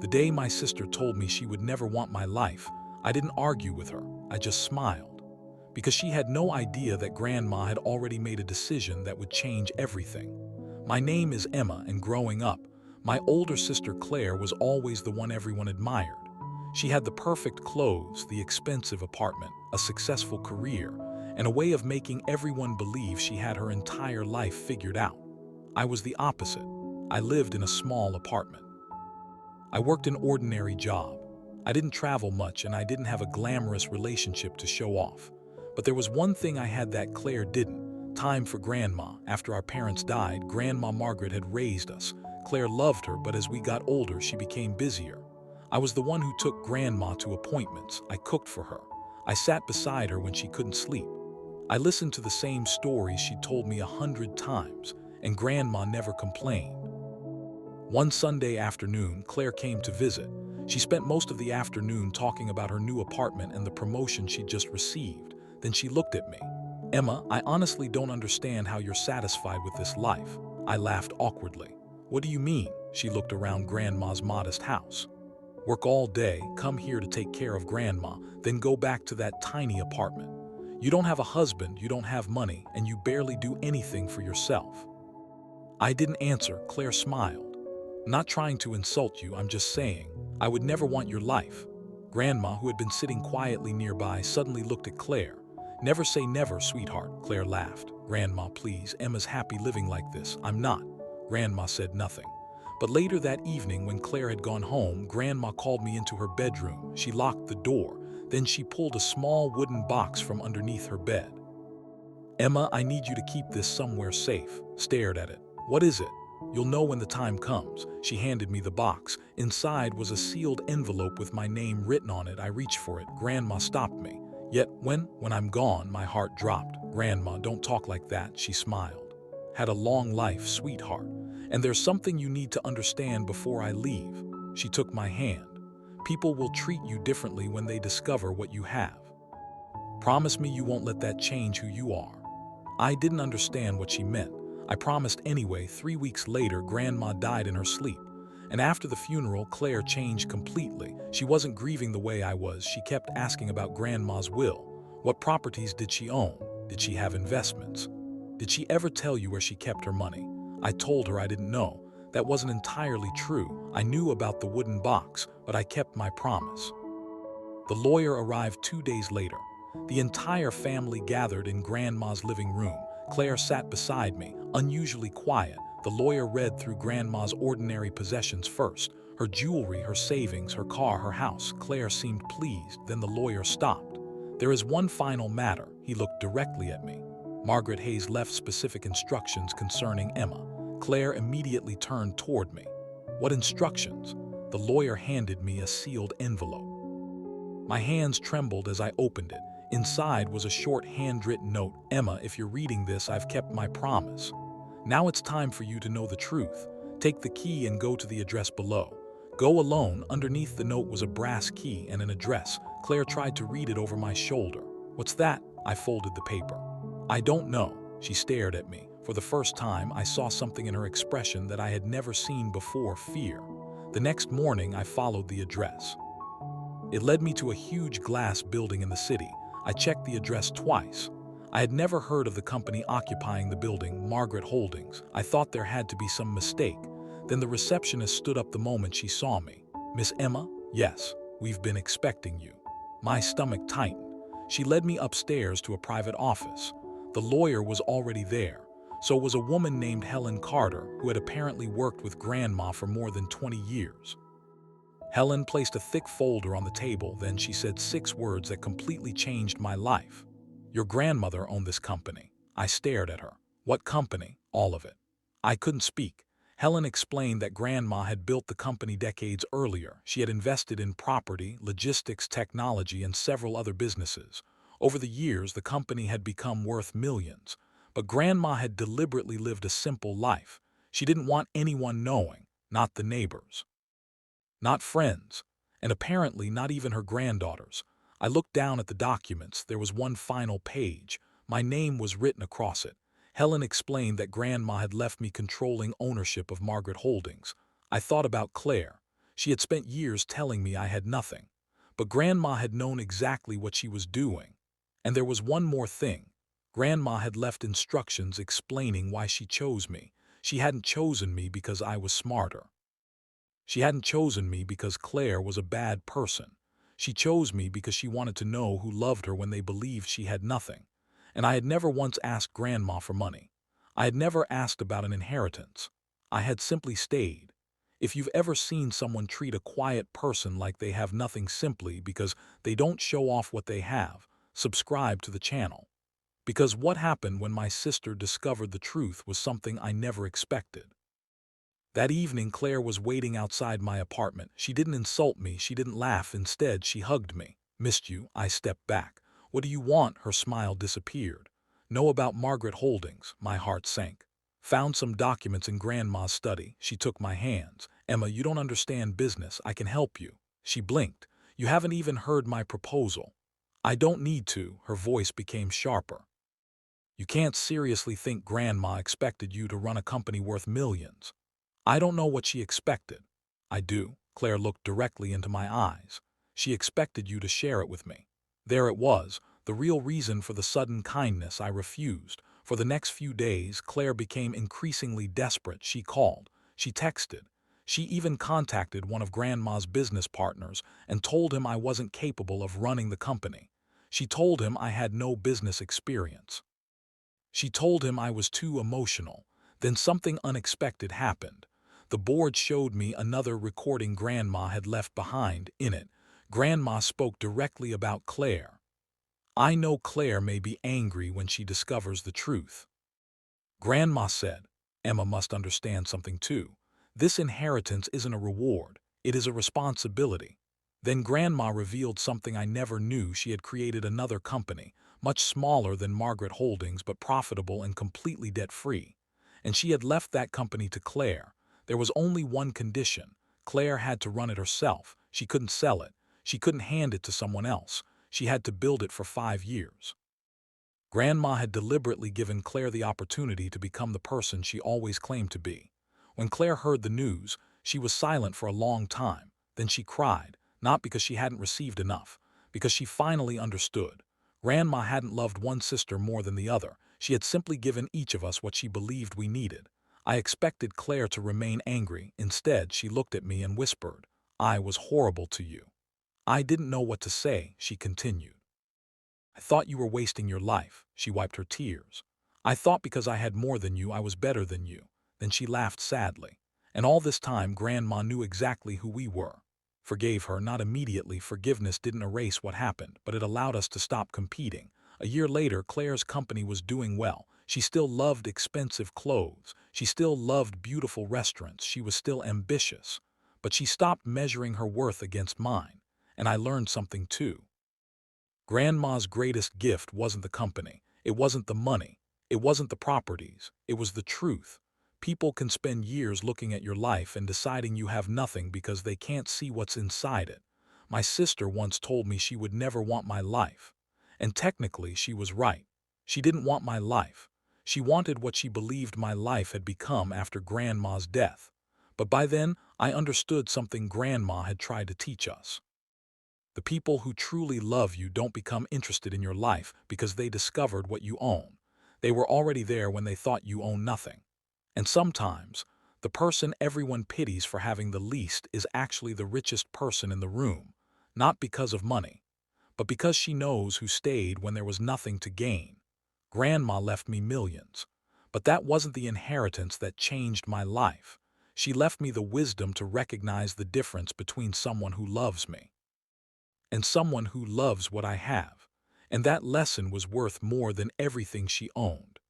The day my sister told me she would never want my life, I didn't argue with her, I just smiled. Because she had no idea that Grandma had already made a decision that would change everything. My name is Emma, and growing up, my older sister Claire was always the one everyone admired. She had the perfect clothes, the expensive apartment, a successful career, and a way of making everyone believe she had her entire life figured out. I was the opposite. I lived in a small apartment. I worked an ordinary job. I didn't travel much, and I didn't have a glamorous relationship to show off. But there was one thing I had that Claire didn't: time for Grandma. After our parents died, Grandma Margaret had raised us. Claire loved her, but as we got older, she became busier. I was the one who took Grandma to appointments. I cooked for her. I sat beside her when she couldn't sleep. I listened to the same stories she told me 100 times, and Grandma never complained. One Sunday afternoon, Claire came to visit. She spent most of the afternoon talking about her new apartment and the promotion she'd just received. Then she looked at me. "Emma, I honestly don't understand how you're satisfied with this life." I laughed awkwardly. "What do you mean?" She looked around Grandma's modest house. "Work all day, come here to take care of Grandma, then go back to that tiny apartment. You don't have a husband, you don't have money, and you barely do anything for yourself." I didn't answer. Claire smiled. "Not trying to insult you, I'm just saying, I would never want your life." Grandma, who had been sitting quietly nearby, suddenly looked at Claire. "Never say never, sweetheart," Claire laughed. "Grandma, please, Emma's happy living like this. I'm not." Grandma said nothing. But later that evening, when Claire had gone home, Grandma called me into her bedroom. She locked the door. Then she pulled a small wooden box from underneath her bed. "Emma, I need you to keep this somewhere safe." Stared at it. "What is it?" "You'll know when the time comes." She handed me the box. Inside was a sealed envelope with my name written on it. I reached for it. Grandma stopped me. Yet when I'm gone, my heart dropped. "Grandma, don't talk like that," she smiled. "Had a long life, sweetheart. And there's something you need to understand before I leave." She took my hand. "People will treat you differently when they discover what you have. Promise me you won't let that change who you are." I didn't understand what she meant. I promised anyway. 3 weeks later, Grandma died in her sleep. And after the funeral, Claire changed completely. She wasn't grieving the way I was. She kept asking about Grandma's will. What properties did she own? Did she have investments? Did she ever tell you where she kept her money? I told her I didn't know. That wasn't entirely true. I knew about the wooden box, but I kept my promise. The lawyer arrived 2 days later. The entire family gathered in Grandma's living room. Claire sat beside me, unusually quiet. The lawyer read through Grandma's ordinary possessions first: her jewelry, her savings, her car, her house. Claire seemed pleased. Then the lawyer stopped. "There is one final matter." He looked directly at me. "Margaret Hayes left specific instructions concerning Emma." Claire immediately turned toward me. "What instructions?" The lawyer handed me a sealed envelope. My hands trembled as I opened it. Inside was a short handwritten note. "Emma, if you're reading this, I've kept my promise. Now it's time for you to know the truth. Take the key and go to the address below. Go alone." Underneath the note was a brass key and an address. Claire tried to read it over my shoulder. "What's that?" I folded the paper. "I don't know." She stared at me. For the first time, I saw something in her expression that I had never seen before: fear. The next morning, I followed the address. It led me to a huge glass building in the city. I checked the address twice. I had never heard of the company occupying the building, Margaret Holdings. I thought there had to be some mistake. Then the receptionist stood up the moment she saw me. "Miss Emma?" "Yes, we've been expecting you." My stomach tightened. She led me upstairs to a private office. The lawyer was already there. So was a woman named Helen Carter, who had apparently worked with Grandma for more than 20 years. Helen placed a thick folder on the table. Then she said 6 words that completely changed my life. "Your grandmother owned this company." I stared at her. "What company?" "All of it." I couldn't speak. Helen explained that Grandma had built the company decades earlier. She had invested in property, logistics, technology, and several other businesses. Over the years, the company had become worth millions. But Grandma had deliberately lived a simple life. She didn't want anyone knowing, not the neighbors, not friends, and apparently not even her granddaughters. I looked down at the documents. There was one final page. My name was written across it. Helen explained that Grandma had left me controlling ownership of Margaret Holdings. I thought about Claire. She had spent years telling me I had nothing. But Grandma had known exactly what she was doing. And there was one more thing. Grandma had left instructions explaining why she chose me. She hadn't chosen me because I was smarter. She hadn't chosen me because Claire was a bad person. She chose me because she wanted to know who loved her when they believed she had nothing. And I had never once asked Grandma for money. I had never asked about an inheritance. I had simply stayed. If you've ever seen someone treat a quiet person like they have nothing simply because they don't show off what they have, subscribe to the channel. Because what happened when my sister discovered the truth was something I never expected. That evening, Claire was waiting outside my apartment. She didn't insult me, she didn't laugh, instead she hugged me. "Missed you," I stepped back. "What do you want?" Her smile disappeared. "Know about Margaret Holdings." My heart sank. "Found some documents in Grandma's study." She took my hands. "Emma, you don't understand business. I can help you." She blinked. "You haven't even heard my proposal." "I don't need to." Her voice became sharper. "You can't seriously think Grandma expected you to run a company worth millions." I don't know what she expected. I do. Claire looked directly into my eyes. She expected you to share it with me. There it was, the real reason for the sudden kindness. I refused. For the next few days, Claire became increasingly desperate. She called. She texted. She even contacted one of Grandma's business partners and told him I wasn't capable of running the company. She told him I had no business experience. She told him I was too emotional. Then something unexpected happened. The board showed me another recording Grandma had left behind. In it, Grandma spoke directly about Claire. "I know Claire may be angry when she discovers the truth." Grandma said, "Emma must understand something too. This inheritance isn't a reward, it is a responsibility." Then Grandma revealed something I never knew. She had created another company, much smaller than Margaret Holdings but profitable and completely debt-free. And she had left that company to Claire. There was only one condition. Claire had to run it herself. She couldn't sell it. She couldn't hand it to someone else. She had to build it for 5 years. Grandma had deliberately given Claire the opportunity to become the person she always claimed to be. When Claire heard the news, she was silent for a long time. Then she cried, not because she hadn't received enough, because she finally understood. Grandma hadn't loved one sister more than the other. She had simply given each of us what she believed we needed. I expected Claire to remain angry. Instead, she looked at me and whispered, "I was horrible to you." I didn't know what to say. She continued, "I thought you were wasting your life." She wiped her tears. "I thought because I had more than you, I was better than you." Then she laughed sadly. And all this time, Grandma knew exactly who we were. Forgave her, not immediately. Forgiveness didn't erase what happened, but it allowed us to stop competing. A year later, Claire's company was doing well. She still loved expensive clothes. She still loved beautiful restaurants. She was still ambitious. But she stopped measuring her worth against mine. And I learned something too. Grandma's greatest gift wasn't the company. It wasn't the money. It wasn't the properties. It was the truth. People can spend years looking at your life and deciding you have nothing because they can't see what's inside it. My sister once told me she would never want my life. And technically, she was right. She didn't want my life. She wanted what she believed my life had become after Grandma's death. But by then, I understood something Grandma had tried to teach us. The people who truly love you don't become interested in your life because they discovered what you own. They were already there when they thought you owned nothing. And sometimes, the person everyone pities for having the least is actually the richest person in the room, not because of money, but because she knows who stayed when there was nothing to gain. Grandma left me millions, but that wasn't the inheritance that changed my life. She left me the wisdom to recognize the difference between someone who loves me and someone who loves what I have. And that lesson was worth more than everything she owned.